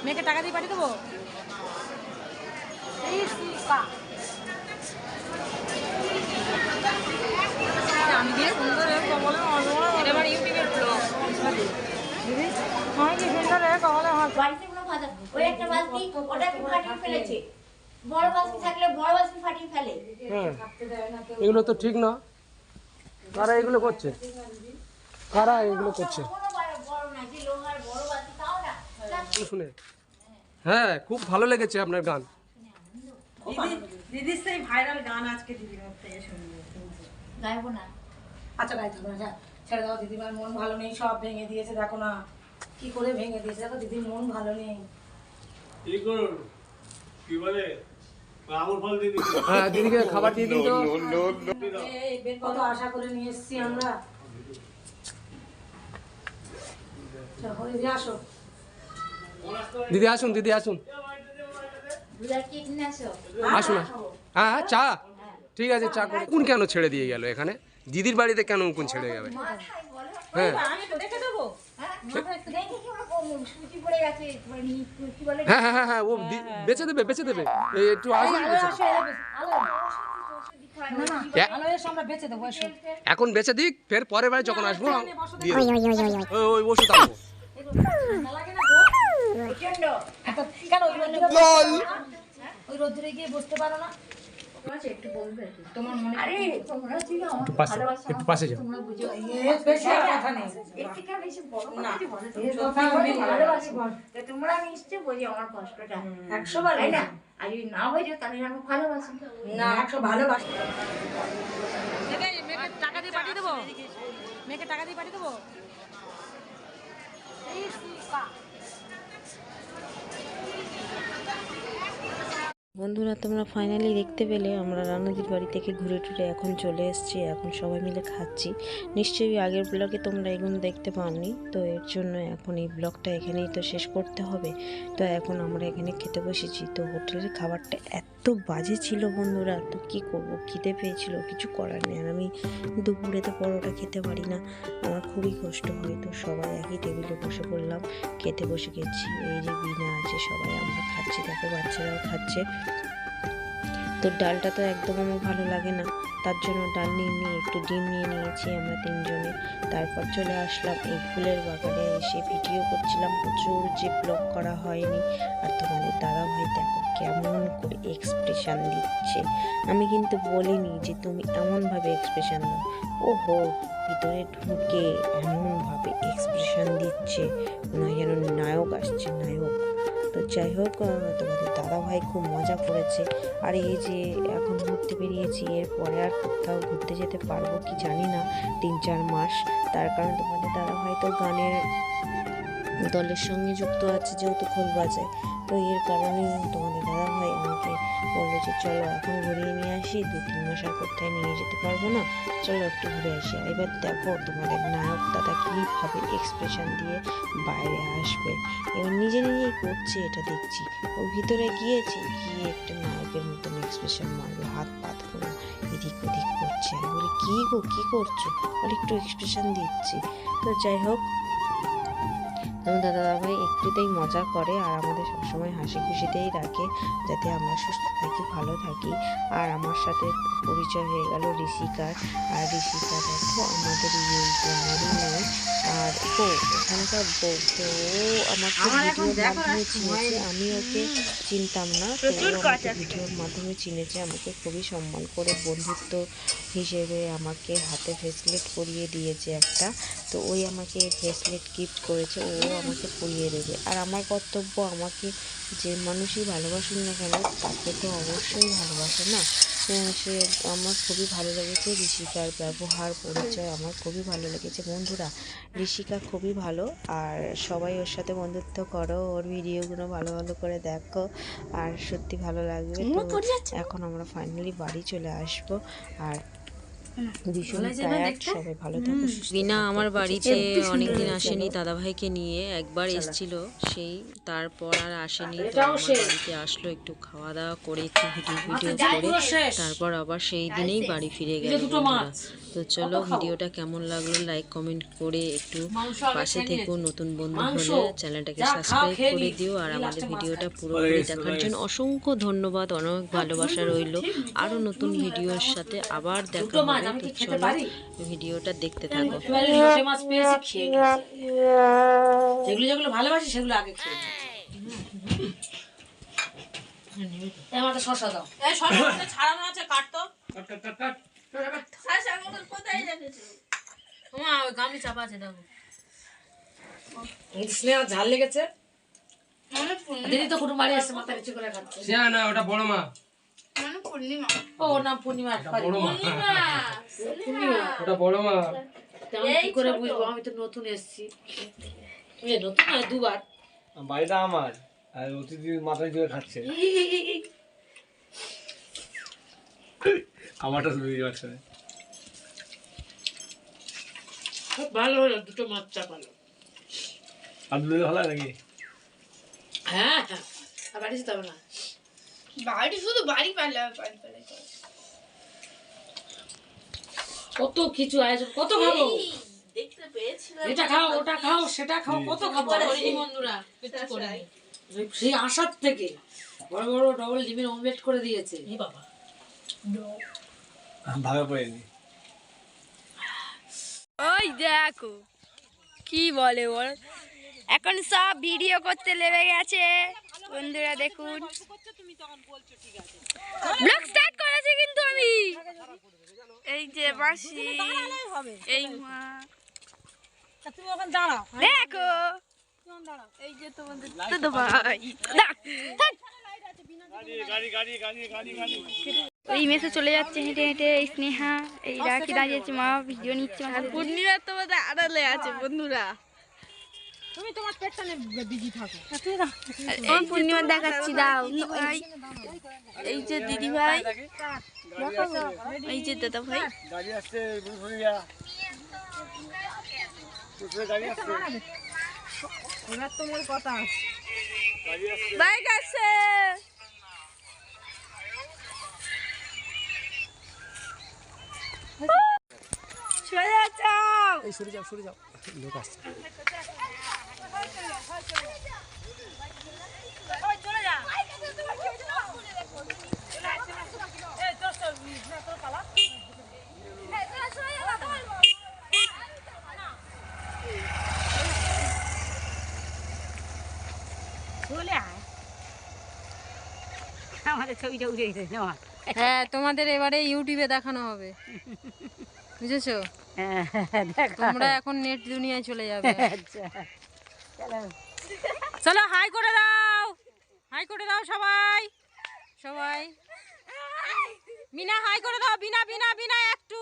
মেয়েকে টাকা দিয়ে পাঠিয়ে দেবো। আমি দিয়ে সুন্দর কমলে এটা আমার ইউটিউবের ব্লগ দিদি হয় কি সুন্দর কমলে বাড়িতে ভাজা ওই একটা বালতি ওটাকে ফাটিয়ে ফেলেছে, বড় বালতি থাকলে বড় বালতি ফাটিয়ে ফেলে। এগুলো তো ঠিক না। কারা এগুলো করছে? কারা এগুলো করছে? শুনে হ্যাঁ খুব ভালো লেগেছে আপনার গান। দিদির সেই ভাইরাল গান আজকে দিদির মধ্যে শুনবো। গাইবো না। আচ্ছা গাইতে হবে না, ছেড়ে দাও। দিদিমার মন ভালো নেই, সব ভেঙে দিয়েছে। দেখো না কি করে ভেঙে দিয়েছে। দেখো দিদির মন ভালো নেই। কি বলে আমুল ফল দিয়ে দিন। হ্যাঁ দিদিকে খাবার দিয়ে দিন তো। কত আশা করে নিয়ে এসেছি আমরা। আসো দিদি আসুন, দিদি আসুন, আসুন। হ্যাঁ চা ঠিক আছে, চা করে। উকুন কেন ছেড়ে দিয়ে গেল এখানে? দিদির বাড়িতে কেন উকুন ছেড়ে যাবে? হ্যাঁ হ্যাঁ হ্যাঁ হ্যাঁ ও বেঁচে দেবে, বেঁচে দেবে। একটু আসুন, এখন বেঁচে দিক, ফের পরের বারে যখন আসবো দিয়ে ওই ওষুধ আনবো। ওই রোদ্রে গিয়ে বসতে পারো না? একটু পাশে যাও। তোমরা নিশ্চয় বোঝো আমার কষ্টটা 100 বার, তাই না? আর যদি না বোঝো তাহলে আমি ভালোবাসি না, 100 ভালোবাসি। টাকা দিয়ে পাঠিয়ে দেবো, মেয়েকে টাকা দিয়ে পাঠিয়ে দেবো। বন্ধুরা তোমরা ফাইনালি দেখতে পেলে আমরা রানুদির বাড়ি থেকে ঘুরে টুরে এখন চলে এসেছি। এখন সবাই মিলে খাচ্ছি। নিশ্চয়ই আগের ব্লগে তোমরা এগুলো দেখতে পাওনি, তো এর জন্য এখন এই ব্লগটা এখানেই তো শেষ করতে হবে। তো এখন আমরা এখানে খেতে বসেছি। তো হোটেলের খাবারটা এত বাজে ছিল বন্ধুরা, তো কী করবো, খিদে পেয়েছিল, কিছু করার নেই। আর আমি দুপুরে তো পরোটা খেতে পারি না, আমার খুবই কষ্ট হয়। তো সবাই একই টেবিলে বসে পড়লাম, খেতে বসে গেছি। এই যে বিনা আছে, সবাই আমরা খাচ্ছি, দেখো বাচ্চারাও খাচ্ছে। তো ডালটা তো একদম আমার ভালো লাগে না, তার জন্য ডাল নিয়ে একটু ডিম নিয়ে নিয়েছি আমরা তিনজনে। তারপর চলে আসলাম এই ফুলের বাগানে, এসে ভিডিও করছিলাম প্রচুর, যে ব্লগ করা হয়নি। আর তোমাদের দাদাভাই দেখো কেমন করে এক্সপ্রেশন দিচ্ছে। আমি কিন্তু বলিনি যে তুমি এমনভাবে এক্সপ্রেশন দাও, ওহো ভিতরে ঢুকে এমনভাবে এক্সপ্রেশন দিচ্ছে মনে হয় যেন নায়ক আসছে, নায়ক। তো যাই হোক, তোমাদের দাদাভাই খুব মজা করেছে। আর এই যে এখন ঘুরতে বেরিয়েছি, এরপরে আর কোথাও ঘুরতে যেতে পারবো কি জানি না 3-4 মাস। তার কারণ তোমাদের দাদাভাই তো গানের দলের সঙ্গে যুক্ত আছে, যেহেতু খোল বাজায়। তো এর কারণে তোমাদের দাদাভাই আমাকে বললো যে চলো এখন ঘুরিয়ে নিয়ে আসি, 2-3 মাস আর কোথায় নিয়ে যেতে পারবো না, চলো একটু ঘুরে আসি। এবার দেখো তোমাদের নায়ক দাদা কীভাবে এক্সপ্রেশন দিয়ে বাইরে আসবে। এবার নিজে নিজেই করছে, এটা দেখছি। ও ভিতরে গিয়েছে, গিয়ে একটা নায়কের মতন এক্সপ্রেশন মারবে, হাত পাত করে এদিক ওদিক করছে। আমি বলি কী গো কী করছো? আর একটু এক্সপ্রেশন দিচ্ছি। তো যাই হোক, যেমন দাদাভাই একটুতেই মজা করে আর আমাদের সবসময় হাসি খুশিতেই রাখে, যাতে আমরা সুস্থ থাকি, ভালো থাকি। আর আমার সাথে পরিচয় হয়ে গেল ঋষিকার। আর ঋষিকা দেখো আমাদের এই গ্রামেরই মেয়ে, আর ও ওখানকার বউ। তো ও আমাকে ভিডিওর মাধ্যমে চিনেছে, আমি ওকে চিনতাম না। তো ও আমাকে ভিডিওর মাধ্যমে চিনেছে, আমাকে খুবই সম্মান করে বন্ধুত্ব হিসেবে আমাকে হাতে ব্রেসলেট পরিয়ে দিয়েছে একটা। তো ওই আমাকে ব্রেসলেট গিফট করেছে, ও আমাকে পরিয়ে দেবে। আর আমার কর্তব্য, আমাকে যে মানুষই ভালোবাসুন না কেন তাকে তো অবশ্যই ভালোবাসে না। সে আমার খুবই ভালো লেগেছে, ঋষিকার ব্যবহার পরিচয় আমার খুবই ভালো লেগেছে বন্ধুরা। ঋষিকা খুবই ভালো, আর সবাই ওর সাথে বন্ধুত্ব করো, ওর ভিডিওগুলো ভালো ভালো করে দেখো, আর সত্যি ভালো লাগবে। তো এখন আমরা ফাইনালি বাড়ি চলে আসবো। আর ভীষণ টায়ার্ড। সবাই ভালো থাকো। বিনা আমার বাড়িতে অনেকদিন আসেনি, দাদাভাইকে নিয়ে একবার এসেছিল, সেই তারপর আর আসেনি। তো আমার বাড়িতে আসলো, একটু খাওয়া দাওয়া করে একটু ভিডিও করে তারপর আবার সেই দিনেই বাড়ি ফিরে গেল বন্ধুরা। তো চলো, ভিডিওটা কেমন লাগলো লাইক কমেন্ট করে একটু পাশে থেকো। নতুন বন্ধু হলে চ্যানেলটাকে সাবস্ক্রাইব করে দিও। আর আমাদের ভিডিওটা পুরোপুরি দেখার জন্য অসংখ্য ধন্যবাদ, অনেক ভালোবাসা রইল। আরও নতুন ভিডিওর সাথে আবার দেখা হবে। তো চলো ভিডিওটা দেখতে থাকো। মাছ পেয়েছি, খেয়ে গেছি। যেগুলো যেগুলো ভালোবাসি সেগুলো আগে খেয়ে আমাকে শশা দাও। ছাড়ানো আছে, কাটতো গামলি চাপা আছে, দেখো স্নেহা ঝাল লেগেছে। দিদি তো কুটুম বাড়ি আসছে, মাথা নিচু করে খাচ্ছে। না, ওটা বড় মা। ও নাম পূর্ণিমা। ওটা বড় মা। আমি কি করে বুঝবো? আমি তো নতুন এসেছি। নতুন নয়, দুবার। বাড়িটা আমার, আর অতিথি মাথায় দিয়ে খাচ্ছে। আমারটা শুনে যাচ্ছে। খুব ভালো হলো, দুটো মাছ চাপালো। আর দুটো ভালো নাকি? হ্যাঁ, বাড়ি যেতে হবে না। বাড়ি শুধু বাড়ি পালে কত কিছু আয়োজন, কত খাবো। এটা খাও, ওটা খাও, সেটা খাও, কত খাবো বন্ধুরা। সেই আসার থেকে বড় বড় ডবল ডিমের অমলেট করে দিয়েছে। বাবা ভাবে পড়েনি। ওই দেখো কি বলে বল, এখন সব ভিডিও করতে লেগে গেছে বন্ধুরা। দেখুন ব্লগ স্টার্ট করেছি কিন্তু আমি। এই যে মাসি, এই মা, দেখো এই যে তোমাদের দাদা ভাই। ওই মেসে চলে যাচ্ছে হেঁটে হেঁটে স্নেহা, এই রাখি দাঁড়িয়েছে, মা ভিডিও নিচ্ছে। পূর্ণিমা তোমাদের আড়ালে আছে বন্ধুরা। তুমি তোমার পেটটা নিয়ে বিজি থাকো। আমি পূর্ণিমা দেখাচ্ছি, দাও ভাই। এই যে দিদি ভাই, এই যে দাদা ভাই। গাড়ি আসছে, বুঝিয়া গাড়ি আসছে। এবার তোমার কথা গাড়ি আসছে, বাইক আসছে। সরে যাও, এই সরে যাও, লোক আসছে। চলে যা। আমাদের ছবিটা উঠে গেছে। হ্যাঁ, তোমাদের এবারে ইউটিউবে দেখানো হবে, বুঝেছো? তোমরা এখন নেট দুনিয়ায় চলে যাবে। চলো হাই করে দাও, হাই করে দাও সবাই সবাই। বিনা হাই করে দাও, বিনা বিনা বিনা একটু।